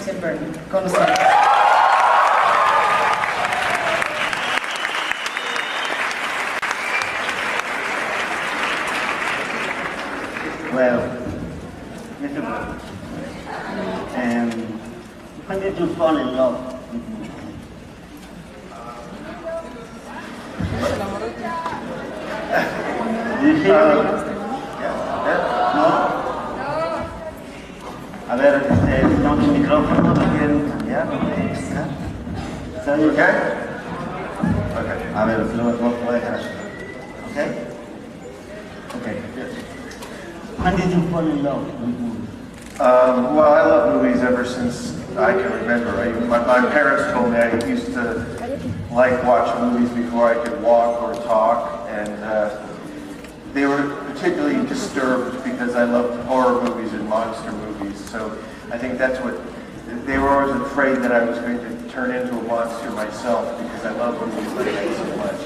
Tim Burton. Con ustedes. Well, Mr. Burton, when did you fall in love with me? Did you hear me? ¿No? A ver, estamos en micrófono, ¿lo quieren cambiar? ¿Está bien? Okay? Okay. A ver, lo voy a dejar así. Okay? Okay. When did you fall in love with movies? Well, I love movies ever since I can remember. My parents told me I used to like watching movies before I could walk or talk, and they were particularly disturbed because I loved horror movies and monster movies. So I think that's what they were always afraid, that I was going to turn into a monster myself, because I love movies like that so much.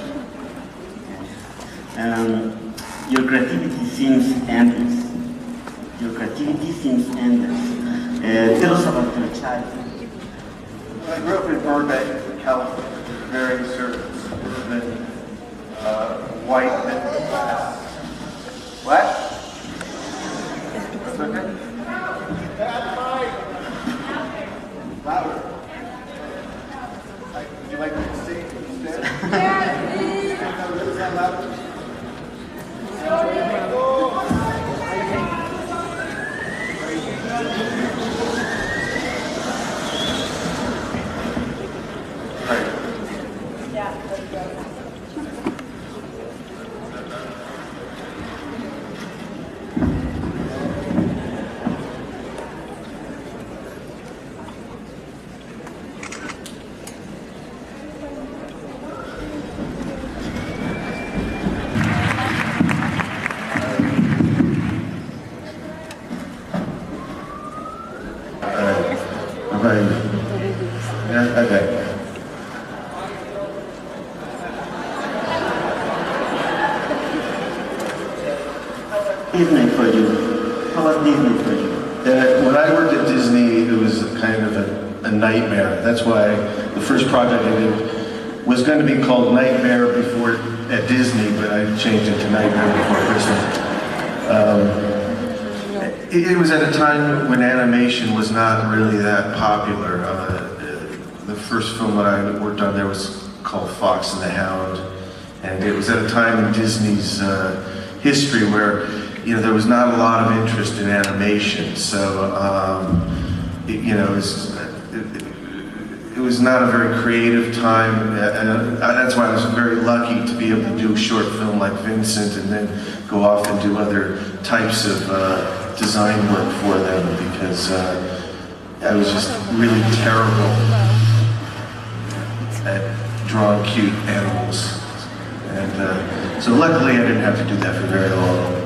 Your creativity seems endless. Your creativity seems endless. Tell us about your childhood. I grew up in Burbank, California, very suburban, white. What? That's okay. Louder. Would you like me to sing instead? Yeah, please. Is that louder? Yeah, okay. Disney for you. How was Disney for you? When I worked at Disney, it was kind of a nightmare. That's why the first project I did was going to be called Nightmare Before at Disney, but I changed it to Nightmare Before Christmas. It was at a time when animation was not really that popular. The first film that I worked on there was called Fox and the Hound, and it was at a time in Disney's history where there was not a lot of interest in animation. So it was not a very creative time, and that's why I was very lucky to be able to do a short film like Vincent, and then go off and do other types of design work for them, because I was just really terrible at drawing cute animals. And so luckily I didn't have to do that for very long.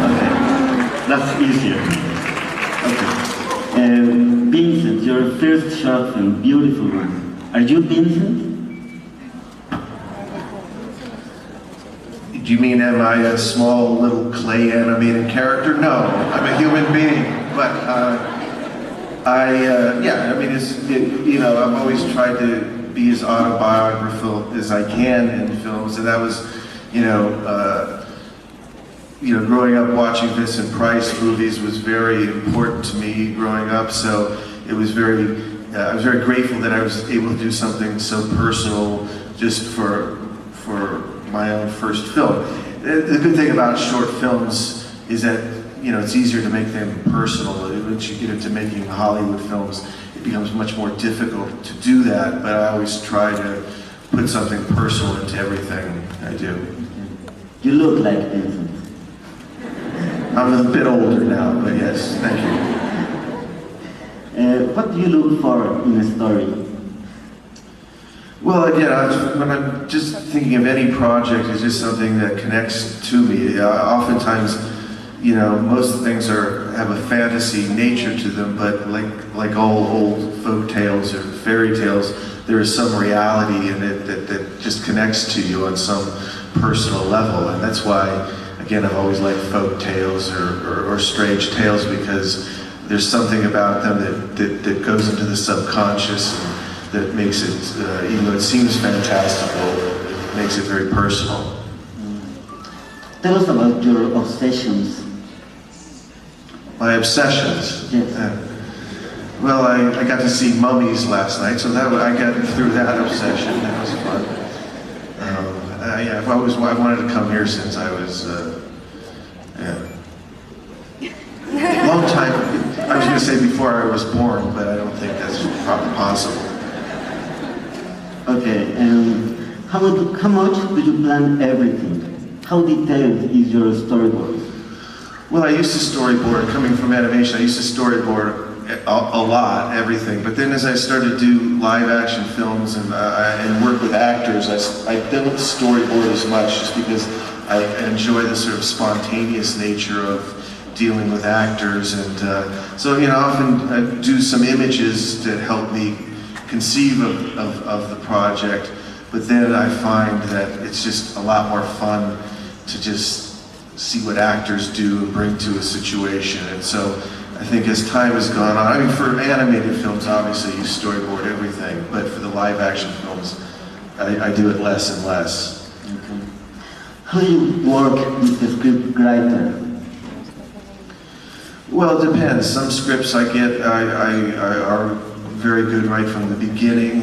Okay. That's easier. Okay. Vincent, your first short film, beautiful one. Are you Vincent? Do you mean, am I a small little clay animated character? No, I'm a human being. But I've always tried to be as autobiographical as I can in films, and that was, growing up watching Vincent Price movies was very important to me growing up. So it was I was very grateful that I was able to do something so personal just for my own first film. The good thing about short films is that it's easier to make them personal. Once you get into making Hollywood films, it becomes much more difficult to do that. But I always try to put something personal into everything I do. You look like Vincent. I'm a bit older now, but yes, thank you. What do you look for in a story? Well, again, when I'm just thinking of any project, it's just something that connects to me. Oftentimes, most of the things have a fantasy nature to them, but like all old folk tales or fairy tales, there is some reality in it that just connects to you on some personal level, and that's why, again, I've always liked folk tales or strange tales, because there's something about them that goes into the subconscious and that makes it, even though it seems fantastical, it makes it very personal. Tell us about your obsessions. My obsessions? Yes. Well, I got to see Mummies last night, so I got through that obsession. That was fun. Yeah, I wanted to come here since I was, long time. I was going to say before I was born, but I don't think that's probably possible. Okay, and how much do you plan everything? How detailed is your storyboard? Well, I used to storyboard, coming from animation, I used to storyboard a lot, everything. But then as I started to do live action films and work with actors, I didn't storyboard as much, just because I enjoy the sort of spontaneous nature of dealing with actors. And so, you know, I often do some images that help me conceive of the project. But then I find that it's just a lot more fun to just see what actors do and bring to a situation. And so I think as time has gone on, I mean, for animated films, obviously you storyboard everything, but for the live action films, I do it less and less. Okay. How do you work with the script writer? Well, it depends. Some scripts I get are very good right from the beginning.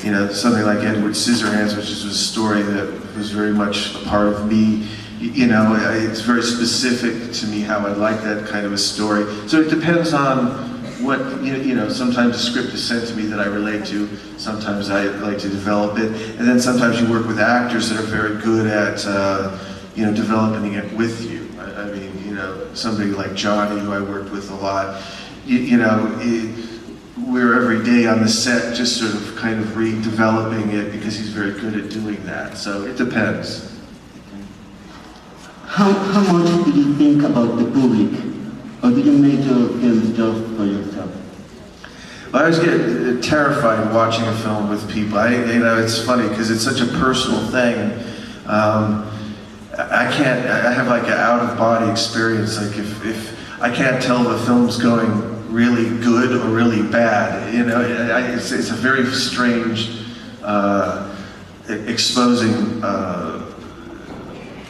You know, something like Edward Scissorhands, which is a story that was very much a part of me. You know, it's very specific to me how I like that kind of a story. So it depends on what, you know, sometimes a script is sent to me that I relate to, sometimes I like to develop it, and then sometimes you work with actors that are very good at, you know, developing it with you. I mean, you know, somebody like Johnny, who I worked with a lot, you know, we're every day on the set just sort of kind of redeveloping it because he's very good at doing that. So it depends. How much do you think about the public? Or do you make your films just for yourself? Well, I always get terrified watching a film with people. You know, it's funny because it's such a personal thing. I have like an out-of-body experience. Like if I can't tell the film's going really good or really bad, you know, it's a very strange, exposing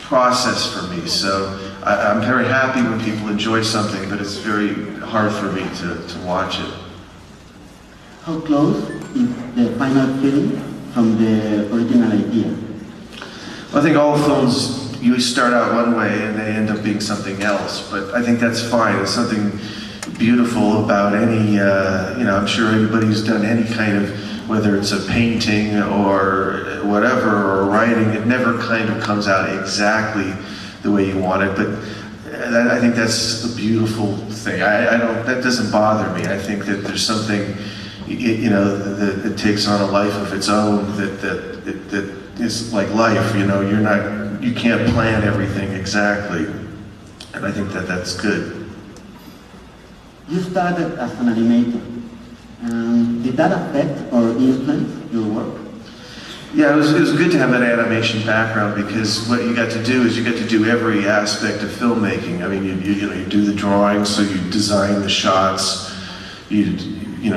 process for me. So I'm very happy when people enjoy something, but it's very hard for me to watch it. How close is the final film from the original idea? Well, I think all films, you start out one way and they end up being something else, but I think that's fine. It's something beautiful about any, you know, I'm sure anybody who's done any kind of, whether it's a painting or whatever, or writing, it never kind of comes out exactly the way you want it, but I think that's the beautiful thing. That doesn't bother me. I think that there's something, you know, that takes on a life of its own, that is like life, you know, you can't plan everything exactly, and I think that that's good. You started as an animator. Did that affect or influence your work? Yeah, it was good to have an animation background, because what you got to do is you get to do every aspect of filmmaking. I mean, you do the drawings, so you design the shots, you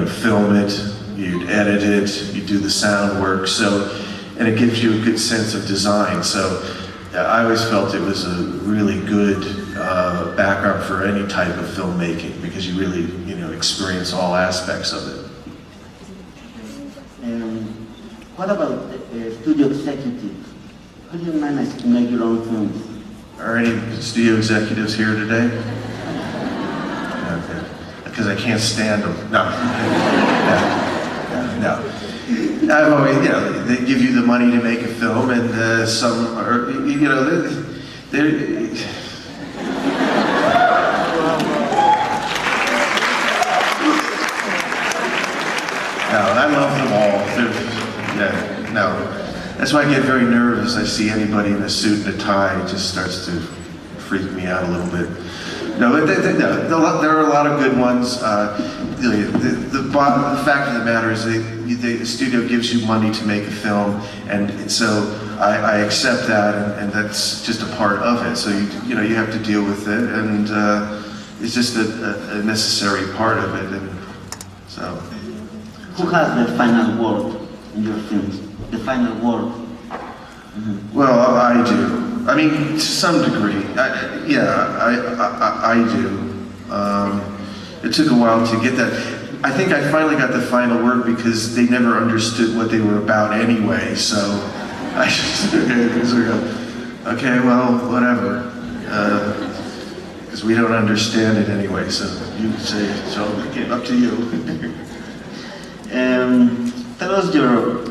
film it, you edit it, you do the sound work. So, and it gives you a good sense of design. So, I always felt it was a really good background for any type of filmmaking, because you really, you know, experience all aspects of it. What about studio executives? How do you manage to make your own films? Are any studio executives here today? Okay. Because I can't stand them. No. No. I've always, you know, they give you the money to make a film, and some are, you know, they're no, I love them all. No. That's why I get very nervous. I see anybody in a suit and a tie, it just starts to freak me out a little bit. No, there are a lot of good ones. the fact of the matter is the studio gives you money to make a film, and so I accept that, and that's just a part of it. So you have to deal with it, and it's just a necessary part of it. And so, who has the final word in your films? The final word. Well, I do. I mean, to some degree, I do. It took a while to get that. I think I finally got the final word because they never understood what they were about anyway, so I just, okay, well, whatever. Because we don't understand it anyway, so you say, so okay, up to you. Tell us your